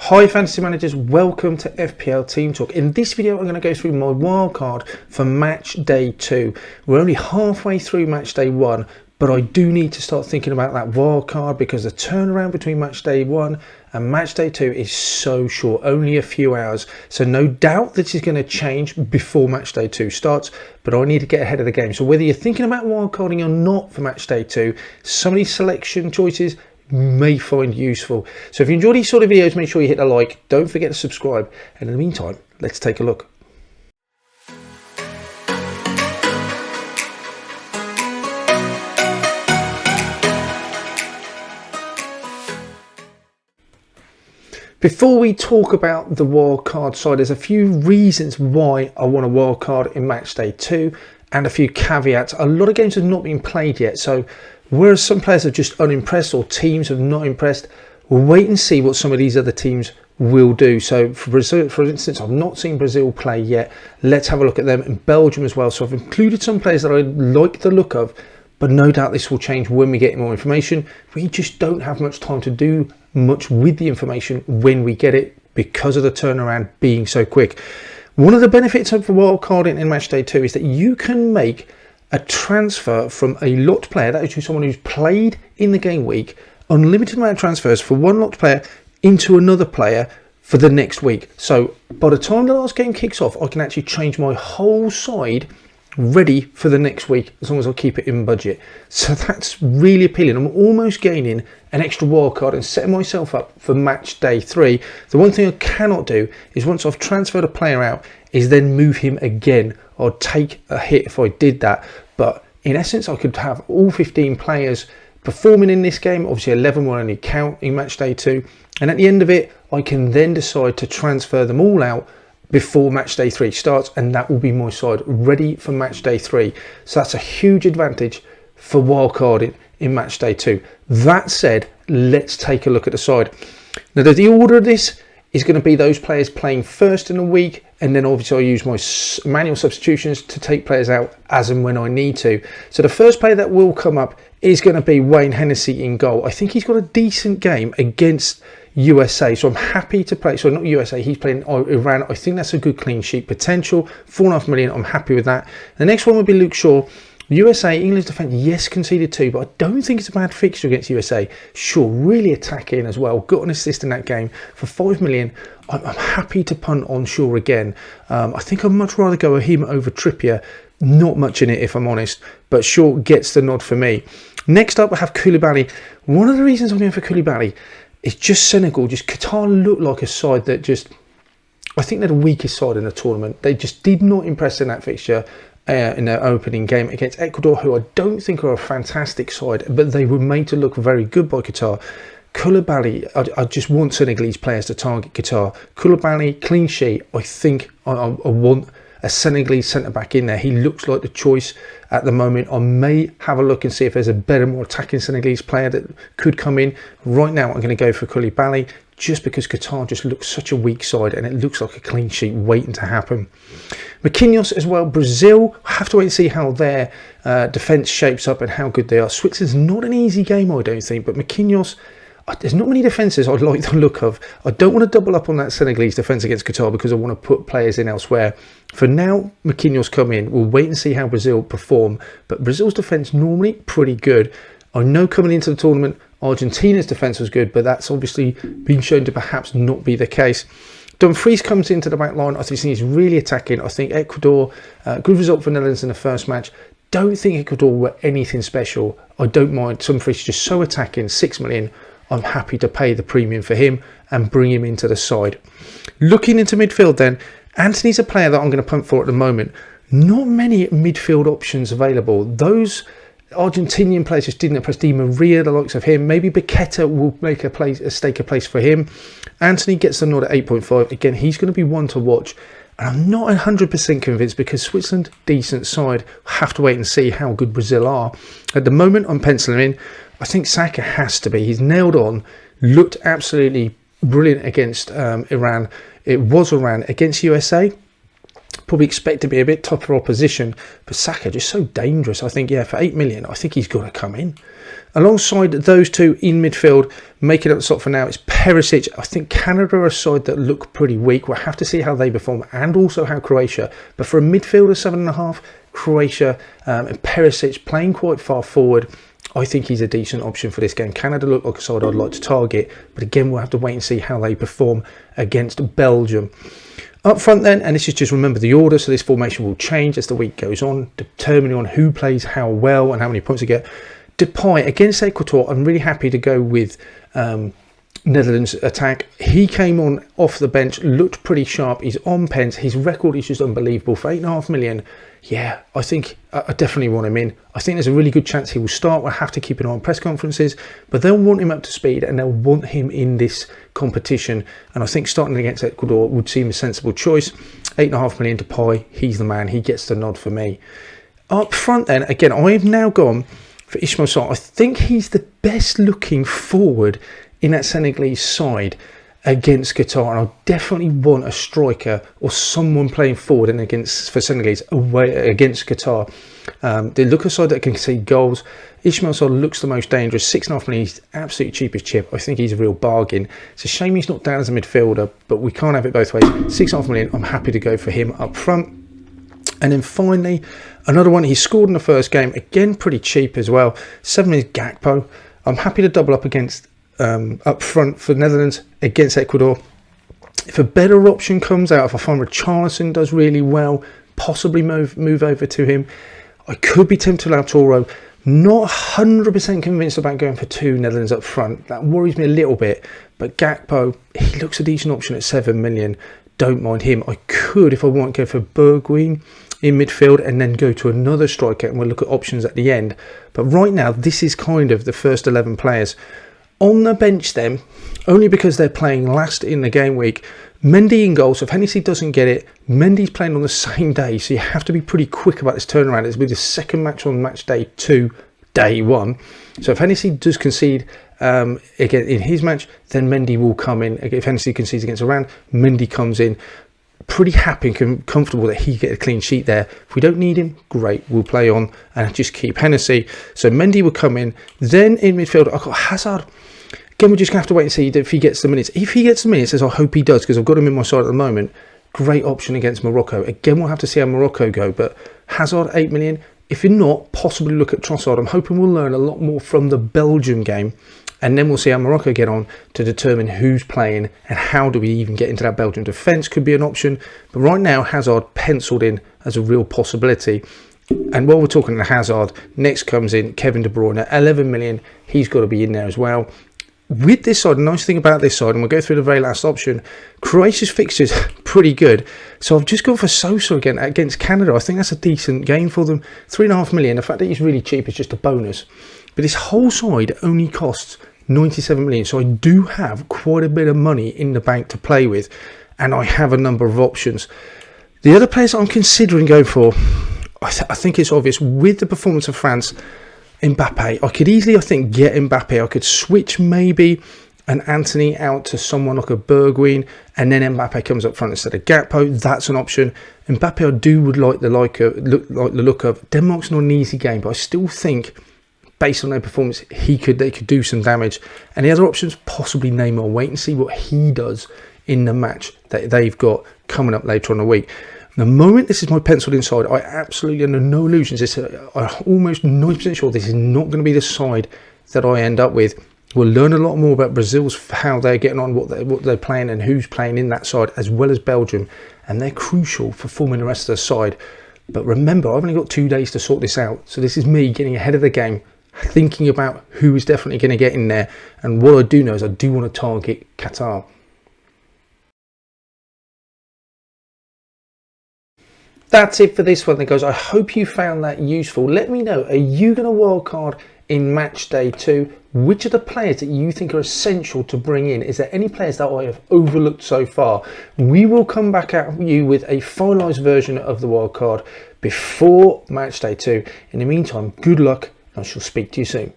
Hi fantasy managers, welcome to FPL Team Talk. In this video I'm going to go through my wildcard for match day 2. We're only halfway through match day 1, but I do need to start thinking about that wildcard because the turnaround between match day 1 and match day 2 is so short, only a few hours. So no doubt this is going to change before match day 2 starts, but I need to get ahead of the game. So whether you're thinking about wildcarding or not for match day 2, some of these selection choices may find useful. So if you enjoy these sort of videos, make sure you hit a like, don't forget to subscribe, and in the meantime let's take a look. Before we talk about the wildcard side, there's a few reasons why I want a wildcard in match day 2 and a few caveats. A lot of games have not been played yet, so whereas some players are just unimpressed or teams have not impressed, we'll wait and see what some of these other teams will do. So for Brazil, for instance, I've not seen Brazil play yet. Let's have a look at them, and Belgium as well. So I've included some players that I like the look of, but no doubt this will change when we get more information. We just don't have much time to do much with the information when we get it because of the turnaround being so quick. One of the benefits of wildcarding in match day 2 is that you can make a transfer from a locked player, that is someone who's played in the game week, unlimited amount of transfers for one locked player into another player for the next week. So by the time the last game kicks off, I can actually change my whole side ready for the next week as long as I keep it in budget. So that's really appealing. I'm almost gaining an extra wildcard and setting myself up for match day 3. The one thing I cannot do is once I've transferred a player out is then move him again. I'd take a hit if I did that, but in essence I could have all 15 players performing in this game. Obviously 11 will only count in match day 2, and at the end of it I can then decide to transfer them all out before match day 3 starts, and that will be my side ready for match day 3. So that's a huge advantage for wildcarding in match day 2. That said, let's take a look at the side. Now the order of this is going to be those players playing first in a week, and then obviously I use my manual substitutions to take players out as and when I need to. So the first player that will come up is going to be Wayne Hennessy in goal. I think he's got a decent game against USA, so I'm happy to play. So not USA, he's playing Iran. I think that's a good clean sheet potential. 4.5 million, I'm happy with that. The next one would be Luke Shaw. USA, England's defence, yes, conceded 2, but I don't think it's a bad fixture against USA. Shaw really attacking as well, got an assist in that game for 5 million. I'm happy to punt on Shaw again. I think I'd much rather go with him over Trippier. Not much in it, if I'm honest, but Shaw gets the nod for me. Next up, I have Koulibaly. One of the reasons I'm going for Koulibaly is just Senegal. Just Qatar looked like a side that just, I think they're the weakest side in the tournament. They just did not impress in that fixture. In their opening game against Ecuador, who I don't think are a fantastic side, but they were made to look very good by Qatar. Koulibaly, I just want Senegalese players to target Qatar. Koulibaly, clean sheet. I think I want a Senegalese centre-back in there. He looks like the choice at the moment. I may have a look and see if there's a better, more attacking Senegalese player that could come in. Right now, I'm going to go for Koulibaly, just because Qatar just looks such a weak side and it looks like a clean sheet waiting to happen. Marquinhos as well. Brazil, I have to wait and see how their defence shapes up and how good they are. Switzerland's not an easy game, I don't think, but Marquinhos, there's not many defences I'd like the look of. I don't want to double up on that Senegalese defence against Qatar because I want to put players in elsewhere. For now, Marquinhos come in. We'll wait and see how Brazil perform, but Brazil's defence normally pretty good. I know coming into the tournament, Argentina's defence was good, but that's obviously been shown to perhaps not be the case. Dumfries comes into the back line. I think he's really attacking. I think Ecuador, good result for Netherlands in the first match. Don't think Ecuador were anything special. I don't mind. Dumfries just so attacking, 6 million. I'm happy to pay the premium for him and bring him into the side. Looking into midfield then, Anthony's a player that I'm going to punt for at the moment. Not many midfield options available. Those Argentinian players just didn't impress. Di Maria, the likes of him. Maybe Paqueta will make a stake a place for him. Anthony gets the nod at 8.5. Again, he's going to be one to watch. And I'm not 100% convinced because Switzerland, decent side. Have to wait and see how good Brazil are. At the moment, I'm penciling in. I think Saka has to be. He's nailed on. Looked absolutely brilliant against Iran. It was Iran against USA. Probably expect to be a bit tougher opposition, but Saka just so dangerous. I think, yeah, for 8 million, I think he's got to come in. Alongside those two in midfield, making up the slot for now, it's Perisic. I think Canada are a side that look pretty weak. We'll have to see how they perform and also how Croatia. But for a midfielder 7.5, Croatia and Perisic playing quite far forward, I think he's a decent option for this game. Canada look like a side I'd like to target, but again, we'll have to wait and see how they perform against Belgium. Up front then, and this is just remember the order, so this formation will change as the week goes on, determining on who plays how well and how many points you get. Depay against Ecuador, I'm really happy to go with Netherlands attack. He came on off the bench, looked pretty sharp. He's on pens. His record is just unbelievable. For 8.5 million, yeah, I think I definitely want him in. I think there's a really good chance he will start. We'll have to keep an eye on press conferences, but they'll want him up to speed and they'll want him in this competition. And I think starting against Ecuador would seem a sensible choice. 8.5 million Depay, he's the man. He gets the nod for me. Up front then, again, I have now gone for Ismail Sarr. I think he's the best looking forward in that Senegalese side against Qatar, and I definitely want a striker or someone playing forward and for Senegalese away against Qatar. They look a side that can concede goals. Ismail Sarr looks the most dangerous. 6.5 million, he's absolutely cheap as chip. I think he's a real bargain. It's a shame he's not down as a midfielder, but we can't have it both ways. 6.5 million, I'm happy to go for him up front. And then finally, another one, he scored in the first game, again pretty cheap as well. 7 million Gakpo. I'm happy to double up against up front for Netherlands against Ecuador. If a better option comes out, if I find Richarlison does really well, possibly move over to him. I could be tempted to Lautaro. Not 100% convinced about going for 2 Netherlands up front. That worries me a little bit. But Gakpo, he looks a decent option at 7 million. Don't mind him. I could, if I want, go for Bergwijn in midfield and then go to another striker, and we'll look at options at the end. But right now, this is kind of the first 11 players. On the bench then, only because they're playing last in the game week, Mendy in goal. So if Hennessy doesn't get it, Mendy's playing on the same day, so you have to be pretty quick about this turnaround. It's with the second match on match day 2, day 1. So if Hennessy does concede again in his match, then Mendy will come in. If Hennessy concedes against Iran, Mendy comes in. Pretty happy and comfortable that he get a clean sheet there. If we don't need him, great, we'll play on and just keep Hennessy. So Mendy will come in. Then in midfield, I've got Hazard. Again, we're just going to have to wait and see if he gets the minutes. If he gets the minutes, as I hope he does, because I've got him in my side at the moment, great option against Morocco. Again, we'll have to see how Morocco go, but Hazard, 8 million. If you're not, possibly look at Trossard. I'm hoping we'll learn a lot more from the Belgium game, and then we'll see how Morocco get on to determine who's playing and how do we even get into that Belgian defence. Could be an option, but right now Hazard penciled in as a real possibility. And while we're talking to Hazard, next comes in Kevin De Bruyne at 11 million. He's got to be in there as well. With this side, the nice thing about this side, and we'll go through the very last option, Croatia's fixtures pretty good. So I've just gone for Sosa again against Canada. I think that's a decent game for them. 3.5 million. The fact that he's really cheap is just a bonus. But this whole side only costs 97 million. So I do have quite a bit of money in the bank to play with, and I have a number of options. The other players I'm considering going for, I think it's obvious with the performance of France. Mbappe, I could easily, I think, get Mbappe. I could switch maybe an Anthony out to someone like a Bergwijn, and then Mbappe comes up front instead of Gakpo. That's an option. Mbappe, I would like the look of. Denmark's not an easy game, but I still think, based on their performance, they could do some damage. And the other options, possibly Neymar. Wait and see what he does in the match that they've got coming up later on the week. The moment this is my penciled inside, I absolutely, under no illusions, I'm almost 90% sure this is not going to be the side that I end up with. We'll learn a lot more about Brazil's, how they're getting on, what they're playing and who's playing in that side, as well as Belgium. And they're crucial for forming the rest of the side. But remember, I've only got 2 days to sort this out. So this is me getting ahead of the game, thinking about who is definitely going to get in there. And what I do know is I do want to target Qatar. That's it for this one then, guys. I hope you found that useful. Let me know, are you going to wildcard in match day 2? Which are the players that you think are essential to bring in? Is there any players that I have overlooked so far? We will come back at you with a finalised version of the wildcard before match day 2. In the meantime, good luck, and I shall speak to you soon.